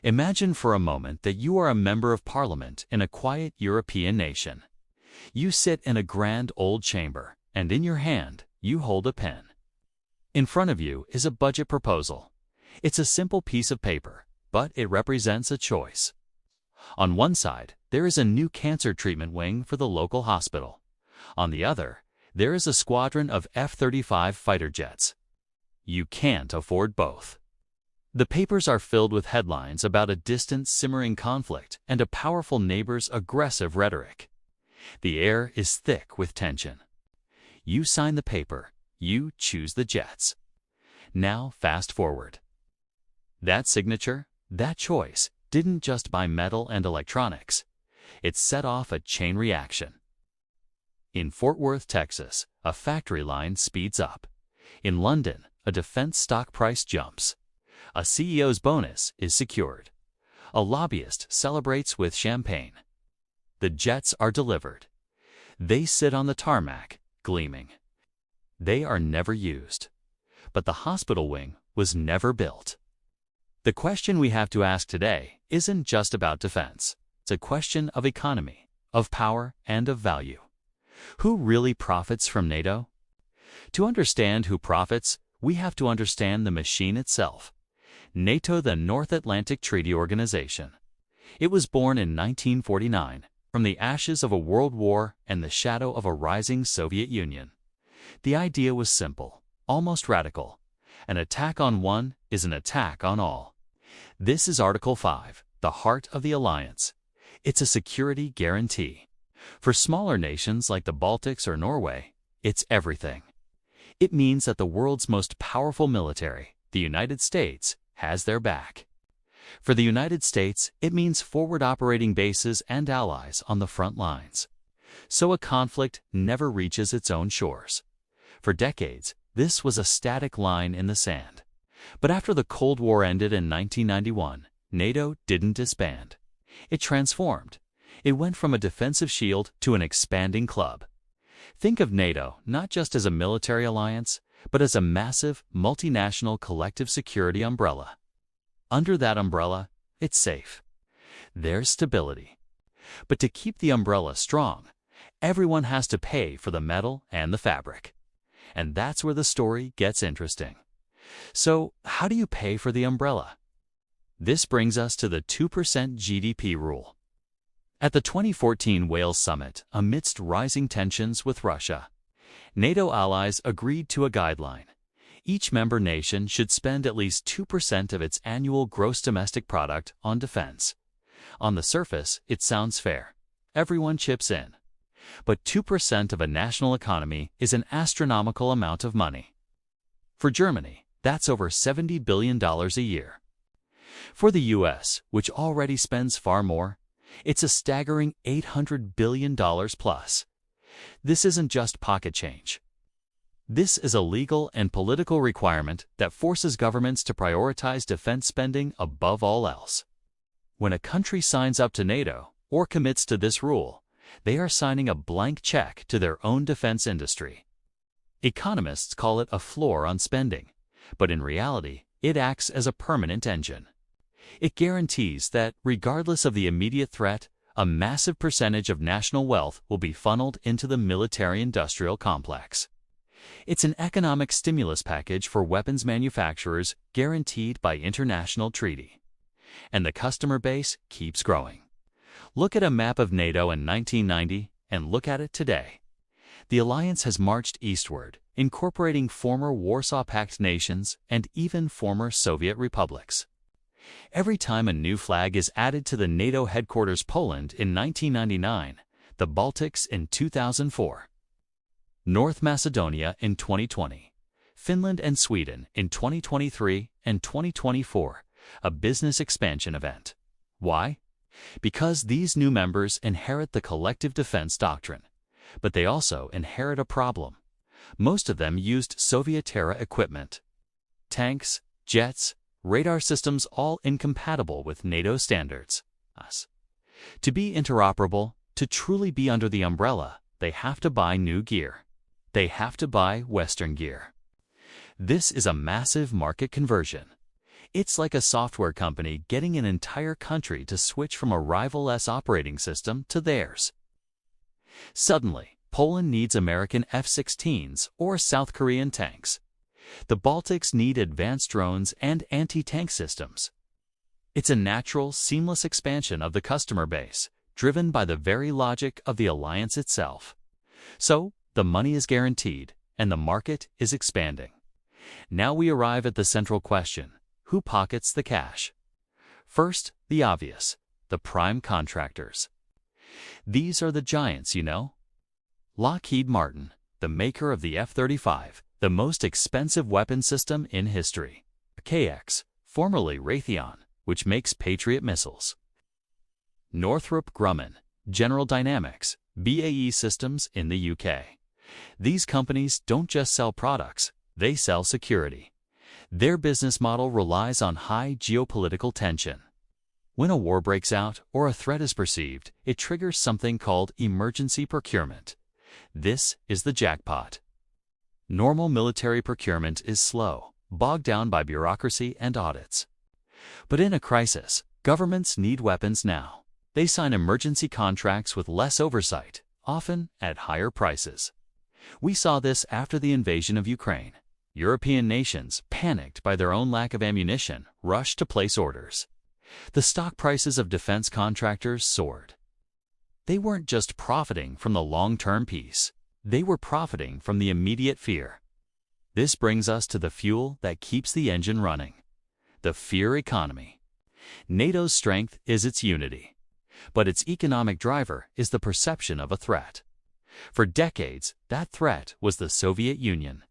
Imagine for a moment that you are a member of parliament in a quiet European nation. You sit in a grand old chamber, and in your hand, you hold a pen. In front of you is a budget proposal. It's a simple piece of paper, but it represents a choice. On one side, there is a new cancer treatment wing for the local hospital. On the other, there is a squadron of F-35 fighter jets. You can't afford both. The papers are filled with headlines about a distant, simmering conflict and a powerful neighbor's aggressive rhetoric. The air is thick with tension. You sign the paper. You choose the jets. Now, fast forward. That signature, that choice, didn't just buy metal and electronics. It set off a chain reaction. In Fort Worth, Texas, a factory line speeds up. In London, a defense stock price jumps. A CEO's bonus is secured. A lobbyist celebrates with champagne. The jets are delivered. They sit on the tarmac, gleaming. They are never used. But the hospital wing was never built. The question we have to ask today isn't just about defense. It's a question of economy, of power, and of value. Who really profits from NATO? To understand who profits, we have to understand the machine itself. NATO, the North Atlantic Treaty Organization. It was born in 1949 from the ashes of a world war and the shadow of a rising Soviet Union. The idea was simple, almost radical. An attack on one is an attack on all. This is Article 5, the heart of the alliance. It's a security guarantee. For smaller nations like the Baltics or Norway, it's everything. It means that the world's most powerful military, the United States, has their back. For the United States, it means forward operating bases and allies on the front lines. So a conflict never reaches its own shores. For decades, this was a static line in the sand. But after the Cold War ended in 1991, NATO didn't disband. It transformed. It went from a defensive shield to an expanding club. Think of NATO not just as a military alliance, but as a massive, multinational collective security umbrella. Under that umbrella, it's safe. There's stability. But to keep the umbrella strong, everyone has to pay for the metal and the fabric. And that's where the story gets interesting. So, how do you pay for the umbrella? This brings us to the 2% GDP rule. At the 2014 Wales Summit, amidst rising tensions with Russia, NATO allies agreed to a guideline. Each member nation should spend at least 2% of its annual gross domestic product on defense. On the surface, it sounds fair. Everyone chips in. But 2% of a national economy is an astronomical amount of money. For Germany, that's over $70 billion a year. For the U.S., which already spends far more, it's a staggering $800 billion plus. This isn't just pocket change. This is a legal and political requirement that forces governments to prioritize defense spending above all else. When a country signs up to NATO or commits to this rule, they are signing a blank check to their own defense industry. Economists call it a floor on spending, but in reality, it acts as a permanent engine. It guarantees that, regardless of the immediate threat, a massive percentage of national wealth will be funneled into the military-industrial complex. It's an economic stimulus package for weapons manufacturers guaranteed by international treaty. And the customer base keeps growing. Look at a map of NATO in 1990 and look at it today. The alliance has marched eastward, incorporating former Warsaw Pact nations and even former Soviet republics. Every time a new flag is added to the NATO headquarters Poland in 1999, the Baltics in 2004, North Macedonia in 2020, Finland and Sweden in 2023 and 2024, a business expansion event. Why? Because these new members inherit the collective defense doctrine, but they also inherit a problem. Most of them used Soviet-era equipment. Tanks, jets, radar systems all incompatible with NATO standards. To be interoperable, to truly be under the umbrella, they have to buy new gear. They have to buy Western gear. This is a massive market conversion. It's like a software company getting an entire country to switch from a rival-less operating system to theirs. Suddenly, Poland needs American F-16s or South Korean tanks. The Baltics need advanced drones and anti-tank systems. It's a natural, seamless expansion of the customer base, driven by the very logic of the alliance itself. So, the money is guaranteed, and the market is expanding. Now we arrive at the central question: who pockets the cash? First, the obvious: the prime contractors. These are the giants, you know. Lockheed Martin, the maker of the F-35, the most expensive weapon system in history. KX, formerly Raytheon, which makes Patriot missiles. Northrop Grumman, General Dynamics, BAE Systems in the UK. These companies don't just sell products, they sell security. Their business model relies on high geopolitical tension. When a war breaks out or a threat is perceived, it triggers something called emergency procurement. This is the jackpot. Normal military procurement is slow, bogged down by bureaucracy and audits. But in a crisis, governments need weapons now. They sign emergency contracts with less oversight, often at higher prices. We saw this after the invasion of Ukraine. European nations, panicked by their own lack of ammunition, rushed to place orders. The stock prices of defense contractors soared. They weren't just profiting from the long-term peace. They were profiting from the immediate fear. This brings us to the fuel that keeps the engine running: the fear economy. NATO's strength is its unity, but its economic driver is the perception of a threat. For decades, that threat was the Soviet Union.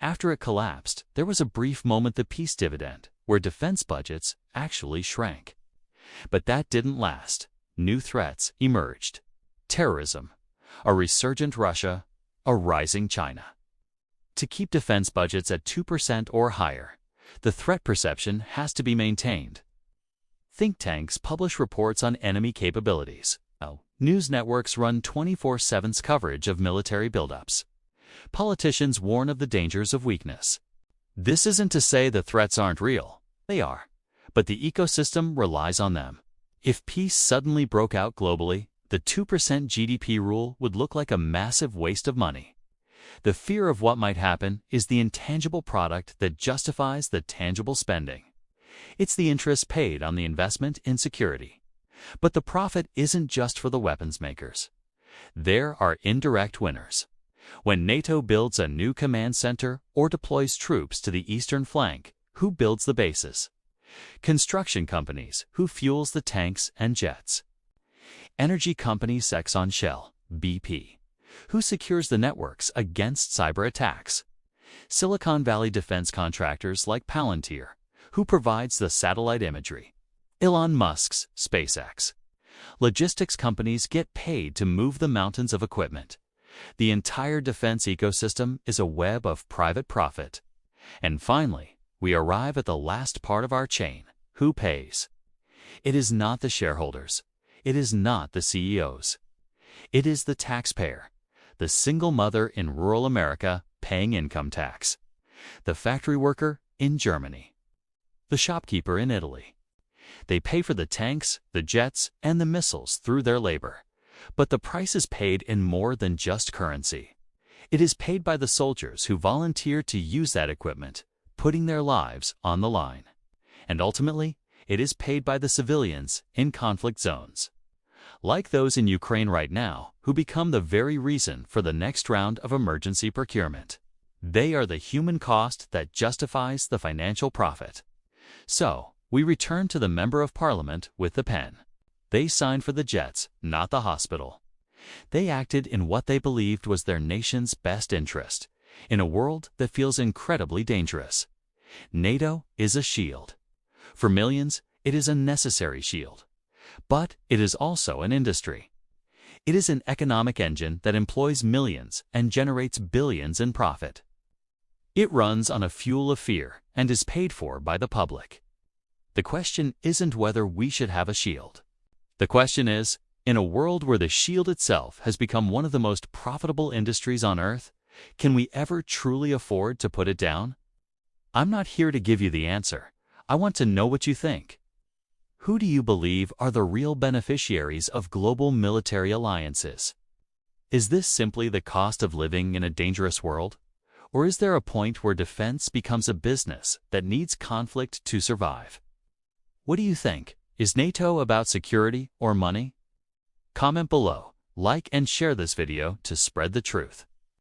After it collapsed, there was a brief moment, the peace dividend, where defense budgets actually shrank. But that didn't last. New threats emerged: terrorism, a resurgent Russia, a rising China. To keep defense budgets at 2% or higher, the threat perception has to be maintained. Think tanks publish reports on enemy capabilities. News networks run 24/7 coverage of military buildups. Politicians warn of the dangers of weakness. This isn't to say the threats aren't real. They are. But the ecosystem relies on them. If peace suddenly broke out globally, the 2% GDP rule would look like a massive waste of money. The fear of what might happen is the intangible product that justifies the tangible spending. It's the interest paid on the investment in security. But the profit isn't just for the weapons makers. There are indirect winners. When NATO builds a new command center or deploys troops to the eastern flank, who builds the bases? Construction companies, who fuels the tanks and jets? Energy companies Exxon, Shell, BP, who secures the networks against cyber attacks? Silicon Valley defense contractors like Palantir, who provides the satellite imagery? Elon Musk's SpaceX. Logistics companies get paid to move the mountains of equipment. The entire defense ecosystem is a web of private profit. And finally, we arrive at the last part of our chain: who pays? It is not the shareholders. It is not the CEOs. It is the taxpayer, the single mother in rural America paying income tax, the factory worker in Germany, the shopkeeper in Italy. They pay for the tanks, the jets, and the missiles through their labor. But the price is paid in more than just currency. It is paid by the soldiers who volunteer to use that equipment, putting their lives on the line. And ultimately, it is paid by the civilians in conflict zones, like those in Ukraine right now, who become the very reason for the next round of emergency procurement. They are the human cost that justifies the financial profit. So, we return to the Member of Parliament with the pen. They signed for the jets, not the hospital. They acted in what they believed was their nation's best interest, in a world that feels incredibly dangerous. NATO is a shield. For millions, it is a necessary shield. But it is also an industry. It is an economic engine that employs millions and generates billions in profit. It runs on a fuel of fear and is paid for by the public. The question isn't whether we should have a shield. The question is, in a world where the shield itself has become one of the most profitable industries on Earth, can we ever truly afford to put it down? I'm not here to give you the answer. I want to know what you think. Who do you believe are the real beneficiaries of global military alliances? Is this simply the cost of living in a dangerous world? Or is there a point where defense becomes a business that needs conflict to survive? What do you think? Is NATO about security or money? Comment below, like and share this video to spread the truth.